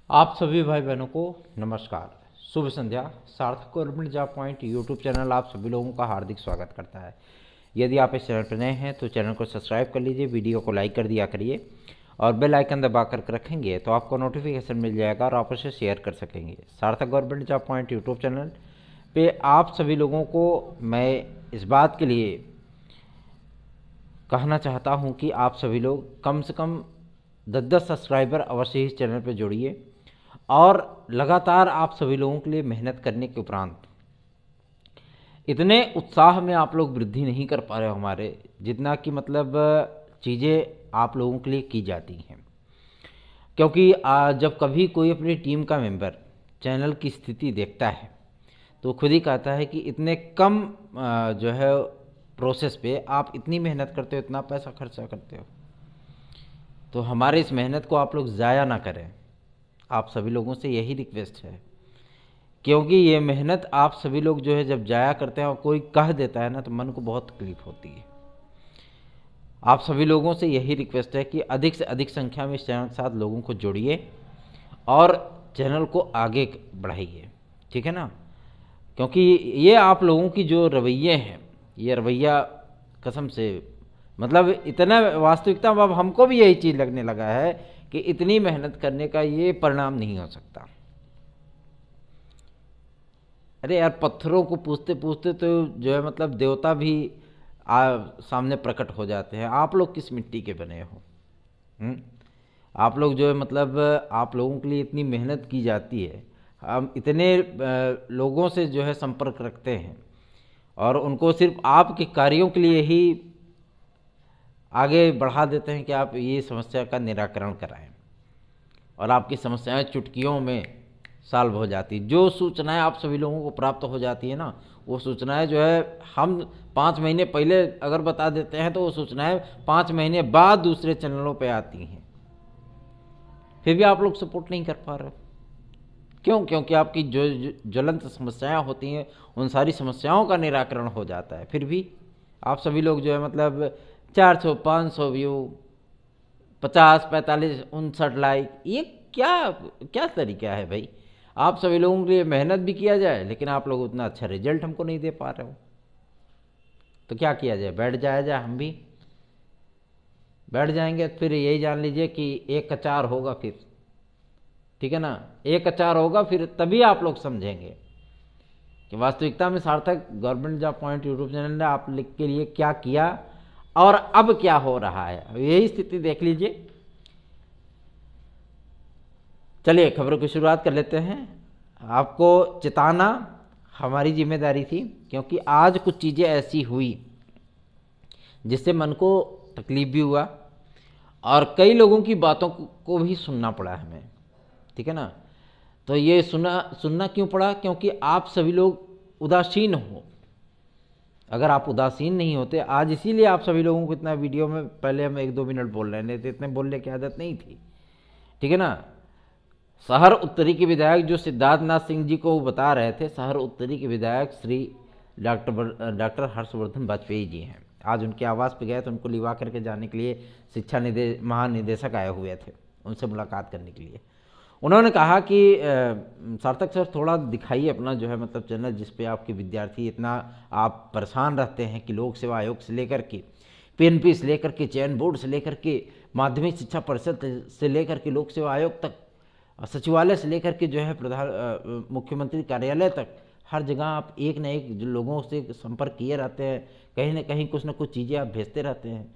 आप सभी भाई बहनों को नमस्कार, शुभ संध्या। सार्थक government job point YouTube channel आप सभी लोगों का हार्दिक स्वागत करता है। यदि आप इस चैनल पर नए हैं तो चैनल को सब्सक्राइब कर लीजिए, वीडियो को लाइक कर दिया करिए और बेल आइकन दबा कर रखेंगे तो आपको नोटिफिकेशन मिल जाएगा और आप उसे शेयर कर सकेंगे। सार्थक government job point YouTube channel पे आप सभी लोगों को मैं इस बात के लिए कहना चाहता हूं कि आप सभी लोग कम से कम 10-10 सब्सक्राइबर अवश्य ही इस चैनल पर जोड़िए और लगातार आप सभी लोगों के लिए मेहनत करने के उपरांत इतने उत्साह में आप लोग वृद्धि नहीं कर पा रहे हो हमारे, जितना कि मतलब चीज़ें आप लोगों के लिए की जाती हैं। क्योंकि जब कभी कोई अपनी टीम का मेंबर चैनल की स्थिति देखता है तो खुद ही कहता है कि इतने कम जो है प्रोसेस पे आप इतनी मेहनत करते हो, इतना पैसा खर्चा करते हो, तो हमारे इस मेहनत को आप लोग ज़ाया ना करें। आप सभी लोगों से यही रिक्वेस्ट है, क्योंकि ये मेहनत आप सभी लोग जो है जब जाया करते हैं और कोई कह देता है ना तो मन को बहुत तकलीफ होती है। आप सभी लोगों से यही रिक्वेस्ट है कि अधिक से अधिक संख्या में इस चैनल के साथ लोगों को जोड़िए और चैनल को आगे बढ़ाइए, ठीक है ना। क्योंकि ये आप लोगों की जो रवैये हैं, ये रवैया कसम से मतलब इतना वास्तविकता अब हमको भी यही चीज़ लगने लगा है कि इतनी मेहनत करने का ये परिणाम नहीं हो सकता। अरे यार, पत्थरों को पूछते पूछते तो जो है मतलब देवता भी सामने प्रकट हो जाते हैं। आप लोग किस मिट्टी के बने हो? आप लोग जो है मतलब आप लोगों के लिए इतनी मेहनत की जाती है, हम इतने लोगों से जो है संपर्क रखते हैं और उनको सिर्फ आपके कार्यों के लिए ही आगे बढ़ा देते हैं कि आप ये समस्या का निराकरण कराएं और आपकी समस्याएं चुटकियों में सॉल्व हो जाती। जो सूचनाएं आप सभी लोगों को प्राप्त हो जाती है ना, वो सूचनाएं जो है हम 5 महीने पहले अगर बता देते हैं तो वो सूचनाएं 5 महीने बाद दूसरे चैनलों पे आती हैं, फिर भी आप लोग सपोर्ट नहीं कर पा रहे। क्यों? क्योंकि आपकी जो ज्वलंत समस्याएं होती हैं उन सारी समस्याओं का निराकरण हो जाता है, फिर भी आप सभी लोग जो है मतलब 400-500 व्यू, 50-45-59 लाइक, ये क्या क्या तरीका है भाई? आप सभी लोगों के लिए मेहनत भी किया जाए लेकिन आप लोग उतना अच्छा रिजल्ट हमको नहीं दे पा रहे हो, तो क्या किया जाए? बैठ जाया जाए? हम भी बैठ जाएंगे फिर यही जान लीजिए कि एक का 4 होगा फिर, ठीक है ना। एक का 4 होगा फिर तभी आप लोग समझेंगे कि वास्तविकता में सार्थक government job point YouTube channel ने आप के लिए क्या किया और अब क्या हो रहा है। यही स्थिति देख लीजिए। चलिए खबरों की शुरुआत कर लेते हैं। आपको चेताना हमारी जिम्मेदारी थी, क्योंकि आज कुछ चीज़ें ऐसी हुई जिससे मन को तकलीफ भी हुआ और कई लोगों की बातों को भी सुनना पड़ा हमें, ठीक है ना। तो ये सुनना क्यों पड़ा? क्योंकि आप सभी लोग उदासीन हो। अगर आप उदासीन नहीं होते आज, इसीलिए आप सभी लोगों को इतना वीडियो में पहले हम 1-2 मिनट बोल रहे थे, इतने बोलने की आदत नहीं थी, ठीक है ना। शहर उत्तरी के विधायक जो सिद्धार्थनाथ सिंह जी को वो बता रहे थे, शहर उत्तरी के विधायक श्री डॉक्टर हर्षवर्धन वाजपेयी जी हैं। आज उनके आवास पे गए तो उनको लिवा करके जाने के लिए शिक्षा महानिदेशक आए हुए थे उनसे मुलाकात करने के लिए। उन्होंने कहा कि सार्थक सर थोड़ा दिखाइए अपना जो है मतलब चैनल, जिस पे आपके विद्यार्थी इतना आप परेशान रहते हैं कि लोक सेवा आयोग से लेकर के पीएनपी से लेकर के चयन बोर्ड से लेकर के माध्यमिक शिक्षा परिषद से लेकर के लोक सेवा आयोग तक, सचिवालय से लेकर के जो है प्रधान मुख्यमंत्री कार्यालय तक, हर जगह आप एक न एक जो लोगों से संपर्क किए रहते हैं, कहीं ना कहीं कुछ ना कुछ चीज़ें आप भेजते रहते हैं।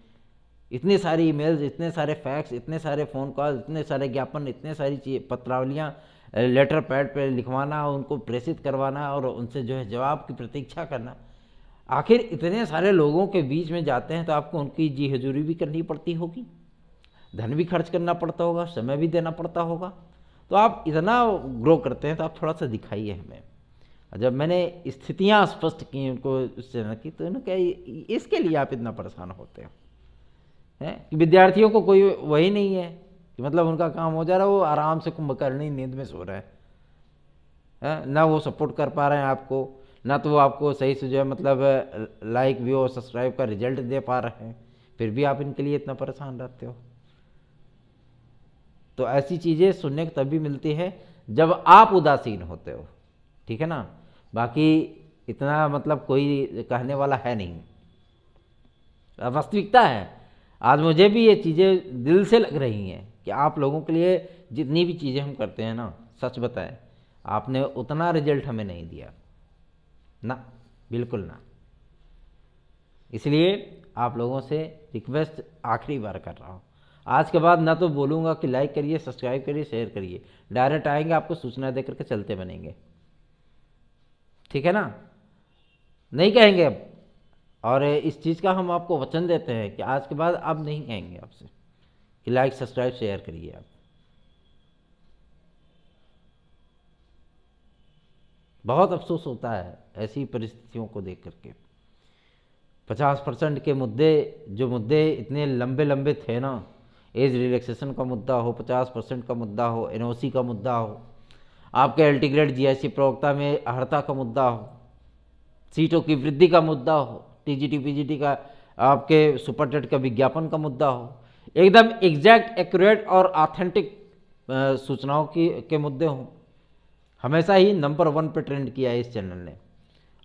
इतने सारे ईमेल्स, इतने सारे फैक्स, इतने सारे फ़ोन कॉल, इतने सारे ज्ञापन, इतने सारी चीज़, पत्रावलियाँ लेटर पैड पर लिखवाना, उनको प्रेषित करवाना और उनसे जो है जवाब की प्रतीक्षा करना। आखिर इतने सारे लोगों के बीच में जाते हैं तो आपको उनकी जी हजूरी भी करनी पड़ती होगी, धन भी खर्च करना पड़ता होगा, समय भी देना पड़ता होगा। तो आप इतना ग्रो करते हैं तो आप थोड़ा सा दिखाइए हमें। जब मैंने स्थितियाँ स्पष्ट की उनको उस चैनल की, तो उन्होंने कहा इसके लिए आप इतना परेशान होते हो हैं कि विद्यार्थियों को कोई वही नहीं है कि मतलब उनका काम हो जा रहा है, वो आराम से कुंभकर्णी नींद में सो रहे हैं, ना वो सपोर्ट कर पा रहे हैं आपको, ना तो वो आपको सही से जो है मतलब लाइक व्यू और सब्सक्राइब का रिजल्ट दे पा रहे हैं, फिर भी आप इनके लिए इतना परेशान रहते हो। तो ऐसी चीज़ें सुनने को तभी मिलती है जब आप उदासीन होते हो, ठीक है ना। बाकी इतना मतलब कोई कहने वाला है नहीं, वास्तविकता है। आज मुझे भी ये चीज़ें दिल से लग रही हैं कि आप लोगों के लिए जितनी भी चीज़ें हम करते हैं ना, सच बताएं, आपने उतना रिजल्ट हमें नहीं दिया ना, बिल्कुल ना। इसलिए आप लोगों से रिक्वेस्ट आखिरी बार कर रहा हूँ, आज के बाद ना तो बोलूँगा कि लाइक करिए, सब्सक्राइब करिए, शेयर करिए, डायरेक्ट आएंगे आपको सूचना दे करके चलते बनेंगे, ठीक है ना, नहीं कहेंगे अब। और इस चीज़ का हम आपको वचन देते हैं कि आज के बाद अब नहीं कहेंगे आपसे कि लाइक सब्सक्राइब शेयर करिए आप। बहुत अफसोस होता है ऐसी परिस्थितियों को देख करके। 50% के मुद्दे, जो मुद्दे इतने लंबे लंबे थे ना, एज रिलैक्सेशन का मुद्दा हो, 50% का मुद्दा हो, एनओसी का मुद्दा हो, आपके अल्टीग्रेड जीआईसी प्रवक्ता में अर्हता का मुद्दा हो, सीटों की वृद्धि का मुद्दा हो, टीजीटी पीजीटी का, आपके सुपर टेट का विज्ञापन का मुद्दा हो, एकदम एग्जैक्ट एक्यूरेट और ऑथेंटिक सूचनाओं के मुद्दे हों, हमेशा ही नंबर 1 पे ट्रेंड किया है इस चैनल ने।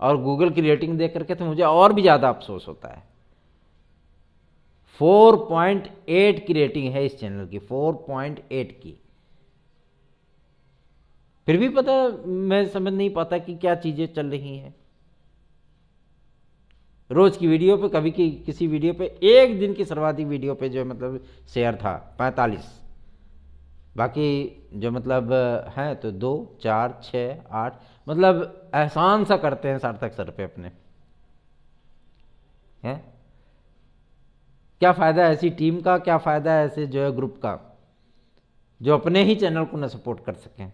और गूगल की रेटिंग देख करके तो मुझे और भी ज़्यादा अफसोस होता है। 4.8 की रेटिंग है इस चैनल की, 4.8 की। फिर भी पता, मैं समझ नहीं पाता कि क्या चीज़ें चल रही हैं। रोज की वीडियो पे, कभी किसी वीडियो पे, एक दिन की सर्वाधिक वीडियो पे जो मतलब शेयर था 45, बाकी जो मतलब हैं तो 2, 4, 6, 8, मतलब एहसान सा करते हैं सार्थक सर पे अपने, हैं। क्या फ़ायदा ऐसी टीम का, क्या फ़ायदा ऐसे जो है ग्रुप का जो अपने ही चैनल को न सपोर्ट कर सकें।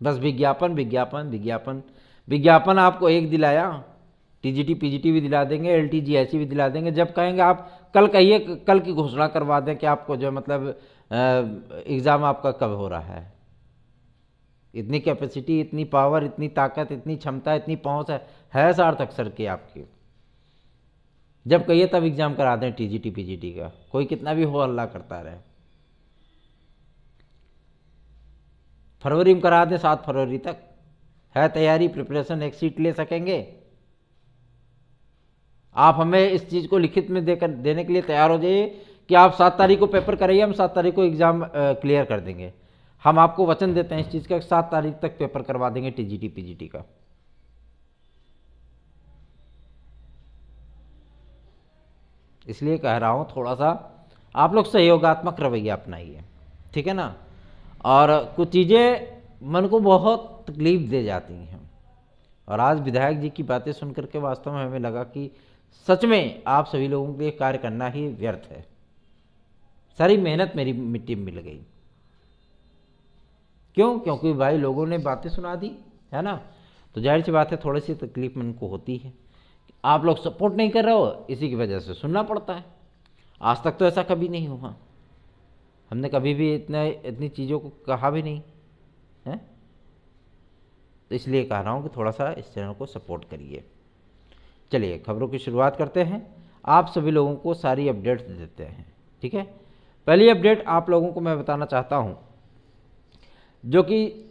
बस विज्ञापन विज्ञापन विज्ञापन विज्ञापन। आपको एक दिलाया, टीजीटी पीजीटी भी दिला देंगे, एलटीजीआईसी भी दिला देंगे। जब कहेंगे आप कल कहिए, कल की घोषणा करवा दें कि आपको जो मतलब एग्ज़ाम आपका कब हो रहा है। इतनी कैपेसिटी, इतनी पावर, इतनी ताकत, इतनी क्षमता, इतनी पहुंच है सार्थक सर की आपकी। जब कहिए तब एग्ज़ाम करा दें टीजीटी पीजीटी का, कोई कितना भी हो अल्लाह करता रहे। फरवरी में करा दें, 7 फरवरी तक है तैयारी, प्रिपरेशन, एक सीट ले सकेंगे। आप हमें इस चीज़ को लिखित में देने के लिए तैयार हो जाइए कि आप 7 तारीख को पेपर कराइए, हम 7 तारीख को एग्ज़ाम क्लियर कर देंगे। हम आपको वचन देते हैं इस चीज़ का, 7 तारीख तक पेपर करवा देंगे टीजीटी पीजीटी का। इसलिए कह रहा हूँ, थोड़ा सा आप लोग सहयोगात्मक रवैया अपनाइए, ठीक है ना। और कुछ चीज़ें मन को बहुत तकलीफ दे जाती हैं। और आज विधायक जी की बातें सुन करके वास्तव में हमें लगा कि सच में आप सभी लोगों के लिए कार्य करना ही व्यर्थ है। सारी मेहनत मेरी मिट्टी में मिल गई। क्यों? क्योंकि भाई लोगों ने बातें सुना दी, है ना। तो जाहिर सी बात है, थोड़ी सी तकलीफ मन को होती है। आप लोग सपोर्ट नहीं कर रहे हो, इसी की वजह से सुनना पड़ता है। आज तक तो ऐसा कभी नहीं हुआ, हमने कभी भी इतनी चीज़ों को कहा भी नहीं है। तो इसलिए कह रहा हूँ कि थोड़ा सा इस चैनल को सपोर्ट करिए। चलिए खबरों की शुरुआत करते हैं। आप सभी लोगों को सारी अपडेट्स देते हैं, ठीक है। पहली अपडेट आप लोगों को मैं बताना चाहता हूँ, जो कि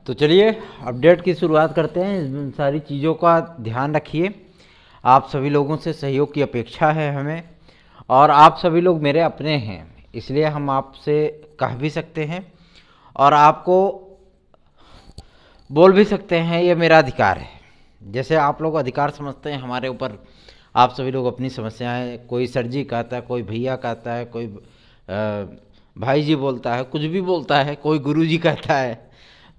तो चलिए अपडेट की शुरुआत करते हैं। इन सारी चीज़ों का ध्यान रखिए। आप सभी लोगों से सहयोग की अपेक्षा है हमें, और आप सभी लोग मेरे अपने हैं, इसलिए हम आपसे कह भी सकते हैं और आपको बोल भी सकते हैं, ये मेरा अधिकार है। जैसे आप लोग अधिकार समझते हैं हमारे ऊपर, आप सभी लोग अपनी समस्याएं, कोई सर जी कहता है, कोई भैया कहता है, कोई भाई जी बोलता है, कुछ भी बोलता है, कोई गुरु जी कहता है।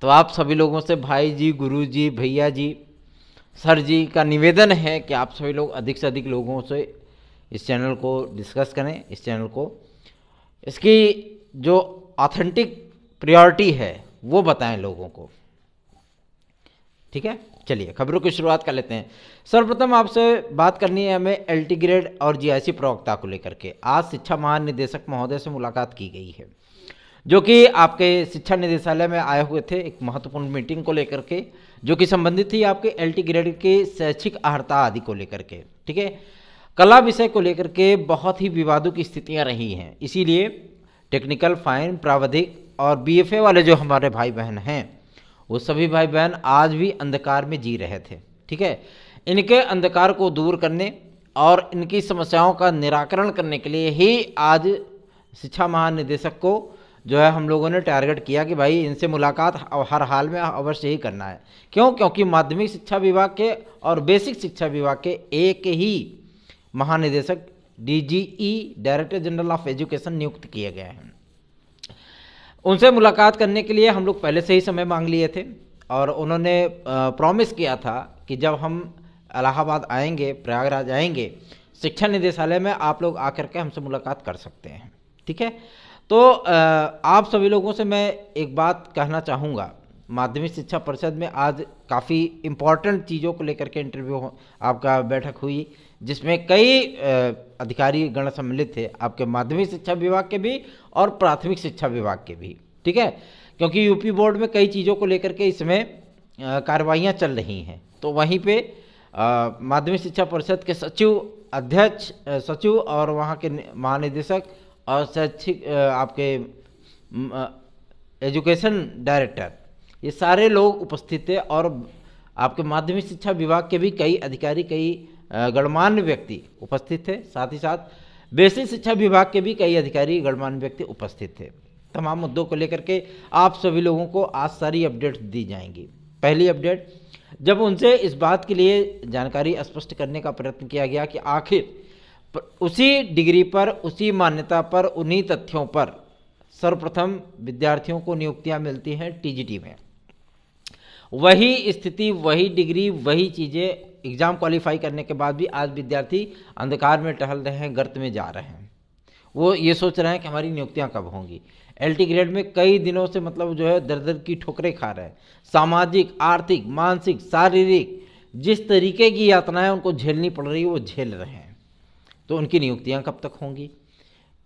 तो आप सभी लोगों से भाई जी, गुरु जी, भैया जी, सर जी का निवेदन है कि आप सभी लोग अधिक से अधिक लोगों से इस चैनल को डिस्कस करें, इस चैनल को, इसकी जो ऑथेंटिक प्रायोरिटी है वो बताएं लोगों को, ठीक है। चलिए खबरों की शुरुआत कर लेते हैं। सर्वप्रथम आपसे बात करनी है हमें एलटी ग्रेड और जीआईसी प्रवक्ता को लेकर के। आज शिक्षा महानिदेशक महोदय से मुलाकात की गई है। जो कि आपके शिक्षा निदेशालय में आए हुए थे एक महत्वपूर्ण मीटिंग को लेकर के, जो कि संबंधित थी आपके LT ग्रेड के शैक्षिक अर्हता आदि को लेकर के। ठीक है, कला विषय को लेकर के बहुत ही विवादों की स्थितियां रही हैं, इसीलिए टेक्निकल, फाइन, प्रावधिक और BFA वाले जो हमारे भाई बहन हैं, वो सभी भाई बहन आज भी अंधकार में जी रहे थे। ठीक है, इनके अंधकार को दूर करने और इनकी समस्याओं का निराकरण करने के लिए ही आज शिक्षा महानिदेशक को जो है हम लोगों ने टारगेट किया कि भाई इनसे मुलाकात हर हाल में अवश्य ही करना है। क्यों? क्योंकि माध्यमिक शिक्षा विभाग के और बेसिक शिक्षा विभाग के एक ही महानिदेशक DGE, director general of education, नियुक्त किए गए हैं। उनसे मुलाकात करने के लिए हम लोग पहले से ही समय मांग लिए थे और उन्होंने प्रॉमिस किया था कि जब हम इलाहाबाद आएंगे, प्रयागराज आएंगे, शिक्षा निदेशालय में आप लोग आकर के हमसे मुलाकात कर सकते हैं। ठीक है, तो आप सभी लोगों से मैं एक बात कहना चाहूँगा, माध्यमिक शिक्षा परिषद में आज काफ़ी इम्पॉर्टेंट चीज़ों को लेकर के इंटरव्यू आपका बैठक हुई, जिसमें कई अधिकारी गण सम्मिलित थे, आपके माध्यमिक शिक्षा विभाग के भी और प्राथमिक शिक्षा विभाग के भी। ठीक है, क्योंकि यूपी बोर्ड में कई चीज़ों को लेकर के इसमें कार्रवाइयाँ चल रही हैं, तो वहीं पे माध्यमिक शिक्षा परिषद के सचिव, अध्यक्ष सचिव और वहाँ के महानिदेशक और शैक्षिक आपके एजुकेशन डायरेक्टर, ये सारे लोग उपस्थित थे और आपके माध्यमिक शिक्षा विभाग के भी कई अधिकारी, कई गणमान्य व्यक्ति उपस्थित थे। साथ ही साथ बेसिक शिक्षा विभाग के भी कई अधिकारी, गणमान्य व्यक्ति उपस्थित थे। तमाम मुद्दों को लेकर के आप सभी लोगों को आज सारी अपडेट दी जाएंगी। पहली अपडेट, जब उनसे इस बात के लिए जानकारी स्पष्ट करने का प्रयत्न किया गया कि आखिर उसी डिग्री पर, उसी मान्यता पर, उन्हीं तथ्यों पर सर्वप्रथम विद्यार्थियों को नियुक्तियां मिलती हैं TGT में, वही स्थिति, वही डिग्री, वही चीज़ें एग्ज़ाम क्वालिफाई करने के बाद भी आज विद्यार्थी अंधकार में टहल रहे हैं, गर्त में जा रहे हैं। वो ये सोच रहे हैं कि हमारी नियुक्तियां कब होंगी। LT ग्रेड में कई दिनों से मतलब जो है दर दर की ठोकरें खा रहे हैं। सामाजिक, आर्थिक, मानसिक, शारीरिक जिस तरीके की यातनाएं उनको झेलनी पड़ रही है वो झेल रहे हैं। तो उनकी नियुक्तियां कब तक होंगी?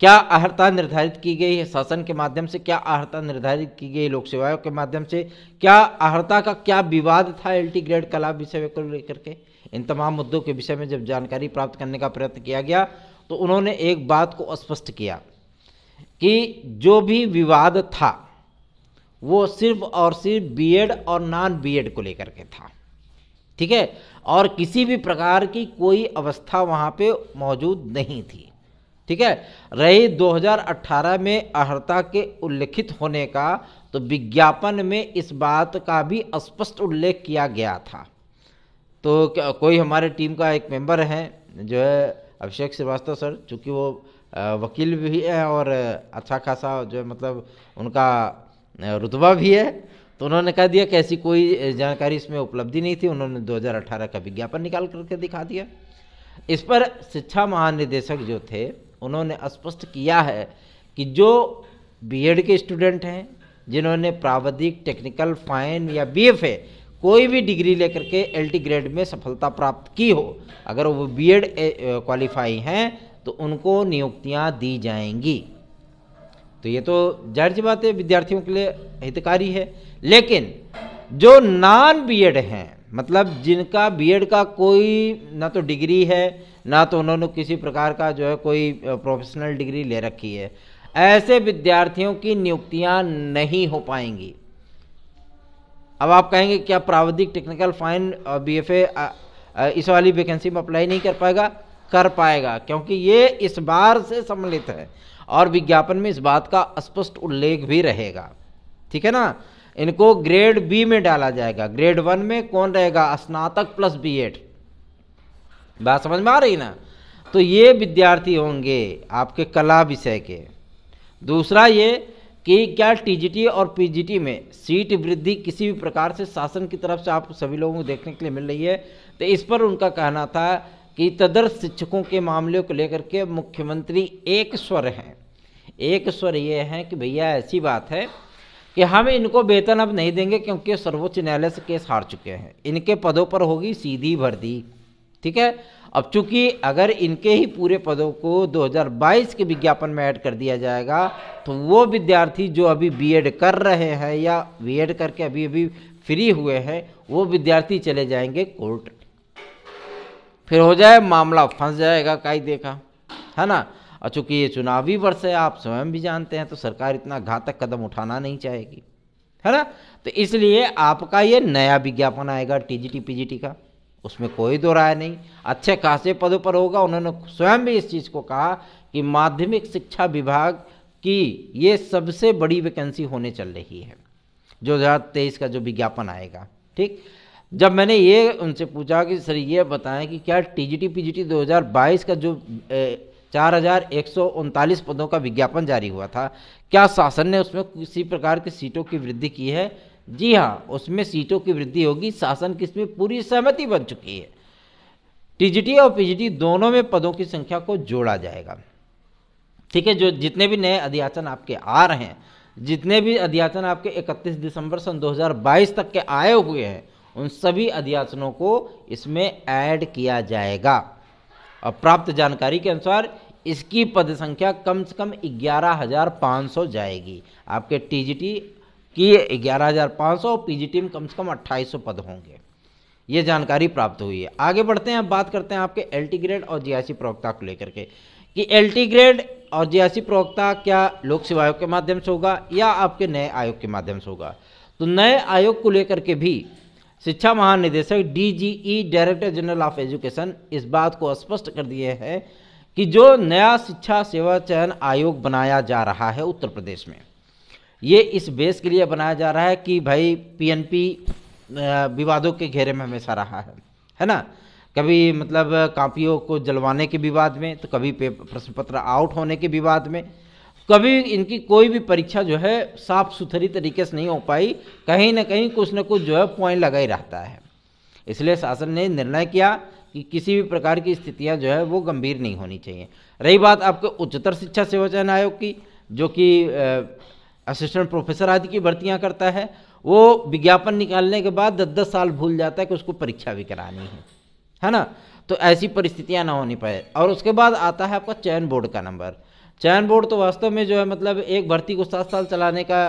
क्या अर्हता निर्धारित की गई है शासन के माध्यम से? क्या अर्हता निर्धारित की गई लोक सेवाओं के माध्यम से? क्या अर्हता का क्या विवाद था LT ग्रेड कला विषय को लेकर के? इन तमाम मुद्दों के विषय में जब जानकारी प्राप्त करने का प्रयत्न किया गया तो उन्होंने एक बात को स्पष्ट किया कि जो भी विवाद था वो सिर्फ और सिर्फ B.Ed और नॉन B.Ed को लेकर के था। ठीक है, और किसी भी प्रकार की कोई अवस्था वहाँ पे मौजूद नहीं थी। ठीक है, रही 2018 में अर्हता के उल्लेखित होने का, तो विज्ञापन में इस बात का भी स्पष्ट उल्लेख किया गया था। तो कोई हमारे टीम का एक मेंबर है जो है अभिषेक श्रीवास्तव सर, चूँकि वो वकील भी है और अच्छा खासा जो है मतलब उनका रुतबा भी है, तो उन्होंने कह दिया कि ऐसी कोई जानकारी इसमें उपलब्धि नहीं थी। उन्होंने 2018 का विज्ञापन निकाल करके दिखा दिया। इस पर शिक्षा महानिदेशक जो थे उन्होंने स्पष्ट किया है कि जो B.Ed के स्टूडेंट हैं, जिन्होंने प्रावधिक, टेक्निकल, फाइन या BFA कोई भी डिग्री लेकर के LT ग्रेड में सफलता प्राप्त की हो, अगर वो B.Ed क्वालिफाई हैं तो उनको नियुक्तियां दी जाएंगी। तो ये तो जाहिर सी बात है विद्यार्थियों के लिए हितकारी है। लेकिन जो नॉन B.Ed हैं, मतलब जिनका B.Ed का कोई ना तो डिग्री है, ना तो उन्होंने किसी प्रकार का जो है कोई प्रोफेशनल डिग्री ले रखी है, ऐसे विद्यार्थियों की नियुक्तियां नहीं हो पाएंगी। अब आप कहेंगे क्या प्रावधिक, टेक्निकल, फाइन और BFA इस वाली वैकेंसी में अप्लाई नहीं कर पाएगा? कर पाएगा, क्योंकि ये इस बार से सम्मिलित है और विज्ञापन में इस बात का स्पष्ट उल्लेख भी रहेगा। ठीक है ना, इनको ग्रेड B में डाला जाएगा। ग्रेड 1 में कौन रहेगा? स्नातक प्लस B.Ed। बात समझ में आ रही ना? तो ये विद्यार्थी होंगे आपके कला विषय के। दूसरा ये कि क्या TGT और PGT में सीट वृद्धि किसी भी प्रकार से शासन की तरफ से आप सभी लोगों को देखने के लिए मिल रही है? तो इस पर उनका कहना था कि तदर्थ शिक्षकों के मामले को लेकर के मुख्यमंत्री एक स्वर हैं। एक स्वर ये है कि भैया ऐसी बात है कि हम इनको वेतन अब नहीं देंगे क्योंकि सर्वोच्च न्यायालय से केस हार चुके हैं, इनके पदों पर होगी सीधी भर्ती। ठीक है। अब चूंकि अगर इनके ही पूरे पदों को 2022 के विज्ञापन में ऐड कर दिया जाएगा तो वो विद्यार्थी जो अभी बीएड कर रहे हैं या बीएड करके अभी अभी फ्री हुए हैं वो विद्यार्थी चले जाएंगे कोर्ट, फिर हो जाए मामला, फंस जाएगा कायदे का, है ना। और चूंकि ये चुनावी वर्ष है, आप स्वयं भी जानते हैं, तो सरकार इतना घातक कदम उठाना नहीं चाहेगी, है ना। तो इसलिए आपका ये नया विज्ञापन आएगा टीजीटी पीजीटी का, उसमें कोई दो राय नहीं, अच्छे खासे पदों पर होगा। उन्होंने स्वयं भी इस चीज़ को कहा कि माध्यमिक शिक्षा विभाग की ये सबसे बड़ी वैकेंसी होने चल रही है, 2023 का जो विज्ञापन आएगा। ठीक, जब मैंने ये उनसे पूछा कि सर ये बताएं कि क्या टीजीटी पीजीटी 2022 का जो 4139 पदों का विज्ञापन जारी हुआ था, क्या शासन ने उसमें किसी प्रकार की सीटों की वृद्धि की है? जी हाँ, उसमें सीटों की वृद्धि होगी, शासन की इसमें पूरी सहमति बन चुकी है। टीजीटी और पीजीटी दोनों में पदों की संख्या को जोड़ा जाएगा। ठीक है, जो जितने भी नए अध्याचन आपके आ रहे हैं, जितने भी अध्याचन आपके 31 दिसंबर सन 2022 तक के आए हुए हैं, उन सभी अध्याचनों को इसमें ऐड किया जाएगा। और प्राप्त जानकारी के अनुसार इसकी पद संख्या कम से कम 11,500 जाएगी। आपके टीजीटी की 11,500 और पीजीटी में कम से कम 2,800 पद होंगे, ये जानकारी प्राप्त हुई है। आगे बढ़ते हैं, अब बात करते हैं आपके एलटी ग्रेड और जीआईसी प्रवक्ता को लेकर के कि एलटी ग्रेड और जीआईसी प्रवक्ता क्या लोक सेवा आयोग के माध्यम से होगा या आपके नए आयोग के माध्यम से होगा। तो नए आयोग को लेकर के भी शिक्षा महानिदेशक डीजीई डायरेक्टर जनरल ऑफ एजुकेशन इस बात को स्पष्ट कर दिए हैं कि जो नया शिक्षा सेवा चयन आयोग बनाया जा रहा है उत्तर प्रदेश में, ये इस बेस के लिए बनाया जा रहा है कि भाई पीएनपी विवादों के घेरे में हमेशा रहा है ना। कभी मतलब कापियों को जलवाने के विवाद में, तो कभी प्रश्न पत्र आउट होने के विवाद में, कभी इनकी कोई भी परीक्षा जो है साफ सुथरी तरीके से नहीं हो पाई, कहीं ना कहीं कुछ ना कुछ जो है पॉइंट लगा ही रहता है। इसलिए शासन ने निर्णय किया कि किसी भी प्रकार की स्थितियां जो है वो गंभीर नहीं होनी चाहिए। रही बात आपके उच्चतर शिक्षा सेवा चयन आयोग की, जो कि असिस्टेंट प्रोफेसर आदि की भर्तियां करता है, वो विज्ञापन निकालने के बाद 10-10 साल भूल जाता है कि उसको परीक्षा भी करानी है ना। तो ऐसी परिस्थितियां ना होनी पाए। और उसके बाद आता है आपका चयन बोर्ड का नंबर। चयन बोर्ड तो वास्तव में जो है मतलब एक भर्ती को 7 साल चलाने का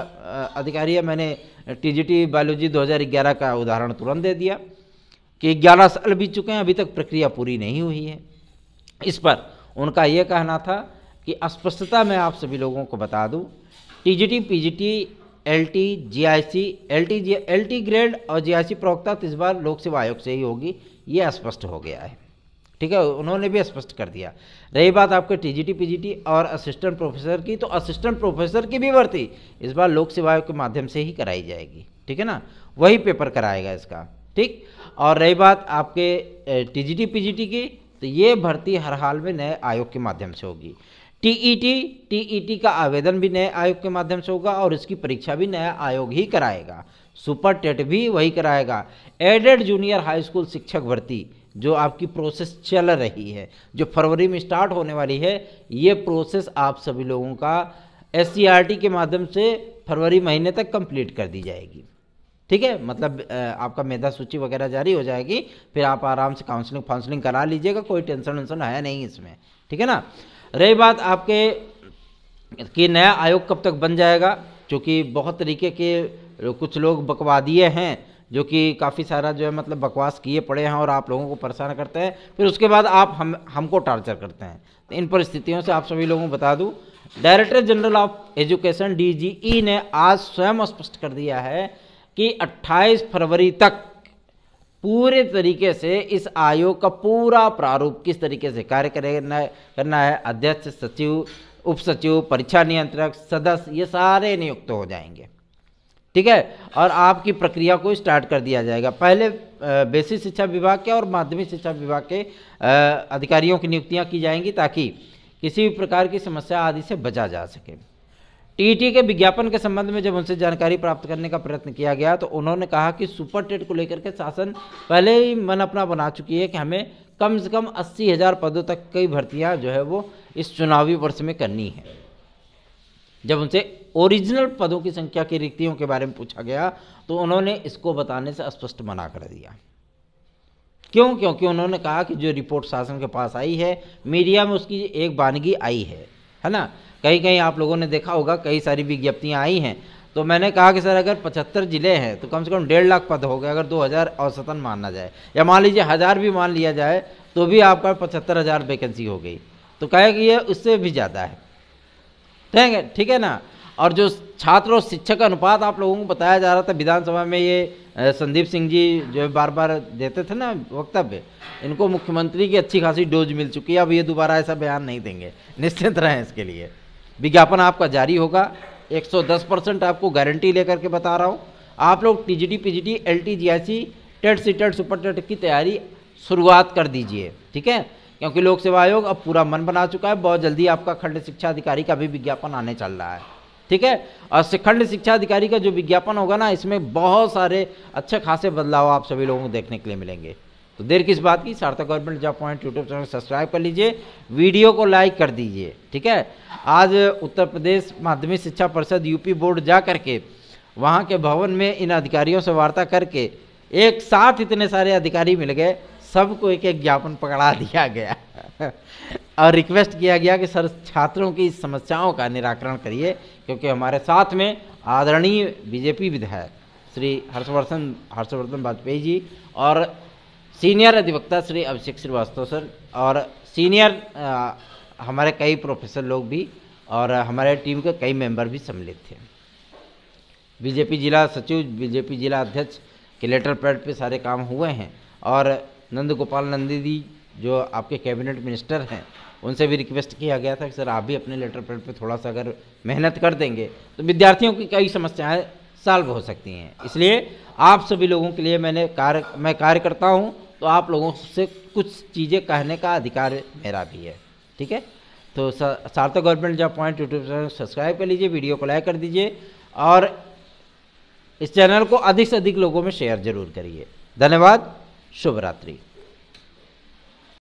अधिकारी है। मैंने टीजीटी बायोलॉजी 2011 का उदाहरण तुरंत दे दिया कि 11 साल बीत चुके हैं, अभी तक प्रक्रिया पूरी नहीं हुई है। इस पर उनका यह कहना था कि अस्पष्टता मैं आप सभी लोगों को बता दूं, TGT PGT LT GIC LT grade और जीआईसी प्रवक्ता तो इस बार लोक सेवा आयोग से ही होगी, ये स्पष्ट हो गया है। ठीक है, उन्होंने भी स्पष्ट कर दिया। रही बात आपके टीजीटी पीजीटी और असिस्टेंट प्रोफेसर की, तो असिस्टेंट प्रोफेसर की भी भर्ती इस बार लोक सेवा आयोग के माध्यम से ही कराई जाएगी। ठीक है ना, वही पेपर कराएगा इसका। ठीक, और रही बात आपके टीजीटी पीजीटी की, तो ये भर्ती हर हाल में नए आयोग के माध्यम से होगी। टीईटी का आवेदन भी नए आयोग के माध्यम से होगा और इसकी परीक्षा भी नया आयोग ही कराएगा। सुपर टेट भी वही कराएगा। एडेड जूनियर हाई स्कूल शिक्षक भर्ती जो आपकी प्रोसेस चल रही है, जो फरवरी में स्टार्ट होने वाली है, ये प्रोसेस आप सभी लोगों का एससीईआरटी के माध्यम से फरवरी महीने तक कंप्लीट कर दी जाएगी। ठीक है, मतलब आपका मेधा सूची वगैरह जारी हो जाएगी, फिर आप आराम से काउंसलिंग करा लीजिएगा, कोई टेंशन वेंशन है नहीं इसमें। ठीक है ना। रही बात आपके कि नया आयोग कब तक बन जाएगा, क्योंकि बहुत तरीके के कुछ लोग बकवादिये हैं जो कि काफ़ी सारा जो है मतलब बकवास किए पड़े हैं और आप लोगों को परेशान करते हैं, फिर उसके बाद आप हमको टार्चर करते हैं। तो इन परिस्थितियों से आप सभी लोगों को बता दूं, डायरेक्टर जनरल ऑफ एजुकेशन डीजीई ने आज स्वयं स्पष्ट कर दिया है कि 28 फरवरी तक पूरे तरीके से इस आयोग का पूरा प्रारूप किस तरीके से कार्य करना है, अध्यक्ष, सचिव, उप सचिव, परीक्षा नियंत्रक, सदस्य, ये सारे नियुक्त हो जाएंगे। ठीक है, और आपकी प्रक्रिया को स्टार्ट कर दिया जाएगा। पहले बेसिक शिक्षा विभाग के और माध्यमिक शिक्षा विभाग के अधिकारियों की नियुक्तियां की जाएंगी ताकि किसी भी प्रकार की समस्या आदि से बचा जा सके। टीईटी के विज्ञापन के संबंध में जब उनसे जानकारी प्राप्त करने का प्रयत्न किया गया तो उन्होंने कहा कि सुपर टेट को लेकर के शासन पहले ही मन अपना बना चुकी है कि हमें कम से कम 80,000 पदों तक की भर्तियां जो है वो इस चुनावी वर्ष में करनी है। जब उनसे ओरिजिनल पदों की संख्या की रिक्तियों के बारे में पूछा गया तो उन्होंने इसको बताने से स्पष्ट मना कर दिया। क्यों? क्योंकि उन्होंने कहा कि जो रिपोर्ट शासन के पास आई है, मीडिया में उसकी एक वानगी आई है ना। कहीं कहीं आप लोगों ने देखा होगा, कई सारी विज्ञप्तियाँ आई हैं। तो मैंने कहा कि सर अगर 75 जिले हैं तो कम से कम 1.5 लाख पद हो गए, अगर 2000 औसतन माना जाए, या मान लीजिए 1000 भी मान लिया जाए, तो भी आपका 75,000 वैकेंसी हो गई। तो कहे कि ये उससे भी ज़्यादा है, ठीक है ना। और जो छात्र और शिक्षक अनुपात आप लोगों को बताया जा रहा था विधानसभा में, ये संदीप सिंह जी जो बार बार देते थे ना वक्तव्य, इनको मुख्यमंत्री की अच्छी खासी डोज मिल चुकी है। अब ये दोबारा ऐसा बयान नहीं देंगे, निश्चिंत रहें इसके लिए। विज्ञापन आपका जारी होगा, 110% आपको गारंटी लेकर के बता रहा हूँ। आप लोग TGT, PGT, LT, GIC, TET, CTET, super TET की तैयारी शुरुआत कर दीजिए, ठीक है। क्योंकि लोक सेवा आयोग अब पूरा मन बना चुका है, बहुत जल्दी आपका खंड शिक्षा अधिकारी का भी विज्ञापन आने चल रहा है, ठीक है। और खंड शिक्षा अधिकारी का जो विज्ञापन होगा ना, इसमें बहुत सारे अच्छे खासे बदलाव आप सभी लोगों को देखने के लिए मिलेंगे। तो देर किस बात की, सार्थक government job point YouTube channel subscribe कर लीजिए, वीडियो को लाइक कर दीजिए, ठीक है। आज उत्तर प्रदेश माध्यमिक शिक्षा परिषद यूपी बोर्ड जा करके वहाँ के भवन में इन अधिकारियों से वार्ता करके एक साथ इतने सारे अधिकारी मिल गए, सबको एक एक ज्ञापन पकड़ा दिया गया और रिक्वेस्ट किया गया कि सर छात्रों की समस्याओं का निराकरण करिए, क्योंकि हमारे साथ में आदरणीय बीजेपी विधायक श्री हर्षवर्धन वाजपेयी जी और सीनियर अधिवक्ता श्री अभिषेक श्रीवास्तव सर और सीनियर हमारे कई प्रोफेसर लोग भी और हमारे टीम के कई मेंबर भी सम्मिलित थे। बीजेपी जिला सचिव, बीजेपी जिला अध्यक्ष के लेटर पैड पे सारे काम हुए हैं और नंद गोपाल नंदी जी जो आपके कैबिनेट मिनिस्टर हैं, उनसे भी रिक्वेस्ट किया गया था कि सर आप भी अपने लेटर पैड पे थोड़ा सा अगर मेहनत कर देंगे तो विद्यार्थियों की कई समस्याएं सॉल्व हो सकती हैं। इसलिए आप सभी लोगों के लिए मैं कार्य करता हूं, तो आप लोगों से कुछ चीज़ें कहने का अधिकार मेरा भी है, ठीक है। तो सार्थक government job point YouTube channel subscribe कर लीजिए, वीडियो को लाइक कर दीजिए और इस चैनल को अधिक से अधिक लोगों में शेयर जरूर करिए। धन्यवाद, शुभ रात्रि।